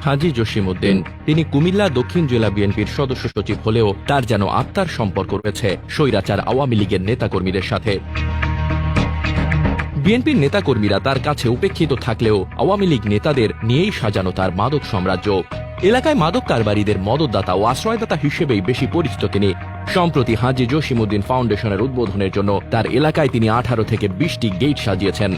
হাজী জসিমউদ্দিন। তিনি কুমিল্লা দক্ষিণ জেলা বিএনপির সদস্য সচিব হলেও তার যেন আত্মার সম্পর্ক রয়েছে স্বৈরাচার আওয়ামী লীগের নেতাকর্মীদের সাথে। বিএনপির নেতাকর্মীরা তার কাছে উপেক্ষিত থাকলেও আওয়ামী লীগ নেতাদের নিয়েই সাজানো তার মাদক সাম্রাজ্য। এলাকায় মাদক কারবারিদের মদতদাতা ও আশ্রয়দাতা হিসেবেই বেশি পরিচিত তিনি। সম্প্রতি হাজী জসিমউদ্দিন ফাউন্ডেশনের উদ্বোধনের জন্য তার এলাকায় তিনি 18 থেকে 20টি গেট সাজিয়েছেন।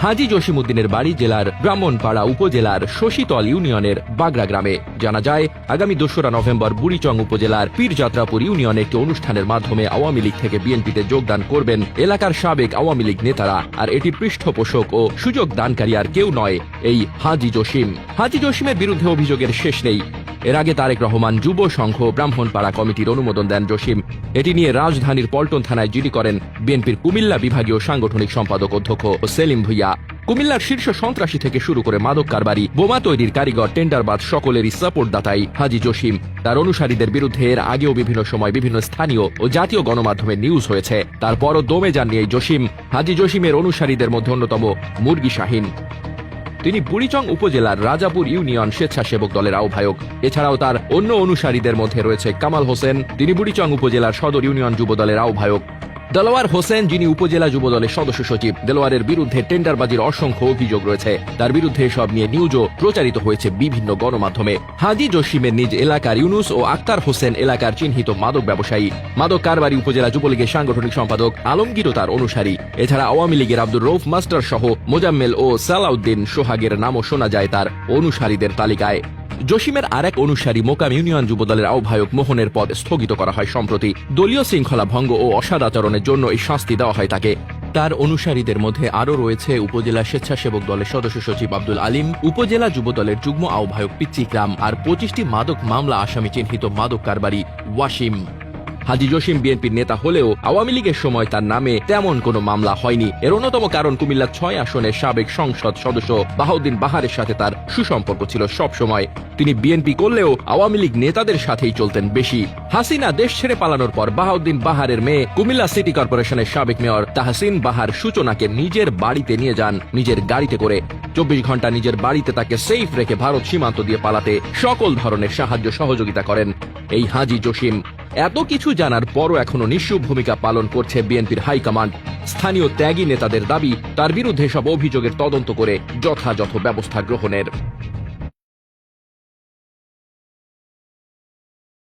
হাজী জসিমউদ্দিনের বাড়ি জেলার ব্রাহ্মণপাড়া উপজেলার শশীতল ইউনিয়নের বাগড়া গ্রামে। জানা যায়, আগামী 2রা নভেম্বর বুড়িচং উপজেলার পীরযাত্রাপুর ইউনিয়নে একটি অনুষ্ঠানের মাধ্যমে আওয়ামী লীগ থেকে বিএনপিতে যোগদান করবেন এলাকার সাবেক আওয়ামী লীগ নেতারা। আর এটি পৃষ্ঠপোষক ও সুযোগ দানকারী আর কেউ নয়, এই হাজী জসিম। হাজী জসিমের বিরুদ্ধে অভিযোগের শেষ নেই। এর আগে তারেক রহমান যুব সংঘ ব্রাহ্মণপাড়া কমিটির অনুমোদন দেন জসিম। এটি নিয়ে রাজধানীর পল্টন থানায় জিডি করেন বিএনপির কুমিল্লা বিভাগীয় সাংগঠনিক সম্পাদক অধ্যক্ষ সেলিম ভুইয়া। কুমিল্লার শীর্ষ সন্ত্রাসী থেকে শুরু করে মাদক কারবারি, বোমা তৈরির কারিগর, টেন্ডারবাজ সকলেরই সাপোর্টদাতাই হাজী জসিম। তার অনুসারীদের বিরুদ্ধে এর আগেও বিভিন্ন সময় বিভিন্ন স্থানীয় ও জাতীয় গণমাধ্যমে নিউজ হয়েছে। তারপরও দমে যাননি এই জসিম। হাজী জসিমের অনুসারীদের মধ্যে অন্যতম মুরগি শাহীন। তিনি বুড়িচং উপজেলার রাজাপুর ইউনিয়ন স্বেচ্ছাসেবক দলের আহ্বায়ক। এছাড়াও তার অন্য অনুসারীদের মধ্যে রয়েছে কামাল হোসেন, তিনি বুড়িচং উপজেলার সদর ইউনিয়ন যুব দলের আহ্বায়ক। দেলোয়ার হোসেন, যিনি উপজেলা যুব দলের সদস্য সচিব। দেলোয়ারের বিরুদ্ধে টেন্ডারবাজির অসংখ্য অভিযোগ রয়েছে। তার বিরুদ্ধে এসব নিয়ে নিউজও প্রচারিত হয়েছে বিভিন্ন গণমাধ্যমে। হাজী জসিমের নিজ এলাকার ইউনুস ও আক্তার হোসেন এলাকার চিহ্নিত মাদক ব্যবসায়ী। মাদক কারবারি উপজেলা যুবলীগের সাংগঠনিক সম্পাদক আলমগীরও তার অনুসারী। এছাড়া আওয়ামী লীগের আব্দুর রৌফ মাস্টার সহ মোজাম্মেল ও সালাউদ্দিন সোহাগের নামও শোনা যায় তার অনুসারীদের তালিকায়। জসিমের আরেক অনুসারী মোকাম ইউনিয়ন যুবদলের আহ্বায়ক মোহনের পদ স্থগিত করা হয় সম্প্রতি। দলীয় শৃঙ্খলা ভঙ্গ ও অসদাচরণের জন্য এই শাস্তি দেওয়া হয় তাকে। তার অনুসারীদের মধ্যে আরও রয়েছে উপজেলা স্বেচ্ছাসেবক দলের সদস্য সচিব আব্দুল আলিম, উপজেলা যুব দলের যুগ্ম আহ্বায়ক পিচ্চিকরাম আর 25টি মাদক মামলা আসামি চিহ্নিত মাদক কারবারি ওয়াসিম। হাজী জসিম বিএনপির নেতা হলেও আওয়ামী লীগের সময় তার নামে তেমন কোনো মামলা হয়নি। এর অন্যতম কারণ কুমিল্লা 6 আসনের সাবেক সংসদ সদস্য বাহাউদ্দিন বাহারের সাথে তার সুসম্পর্ক ছিল সব সময়। তিনি বিএনপি করলেও আওয়ামী লীগ নেতাদের সাথেই চলতেন বেশি। হাসিনা দেশ ছেড়ে পালানোর পর বাহাউদ্দিন বাহারের মেয়ে কুমিল্লা সিটি কর্পোরেশনের সাবেক মেয়র তাহসিন বাহার সূচনাকে নিজের বাড়িতে নিয়ে যান নিজের গাড়িতে করে। 24 ঘন্টা নিজের বাড়িতে তাকে সেফ রেখে ভারত সীমান্ত দিয়ে পালাতে সকল ধরনের সাহায্য সহযোগিতা করেন এই হাজী জসিম। এত কিছু জানার পরও এখনো নিঃস্ব ভূমিকা পালন করছে বিএনপির হাইকমান্ড। স্থানীয় ত্যাগী নেতাদের দাবি তার বিরুদ্ধে সব অভিযোগের তদন্ত করে যথাযথ ব্যবস্থা গ্রহণের।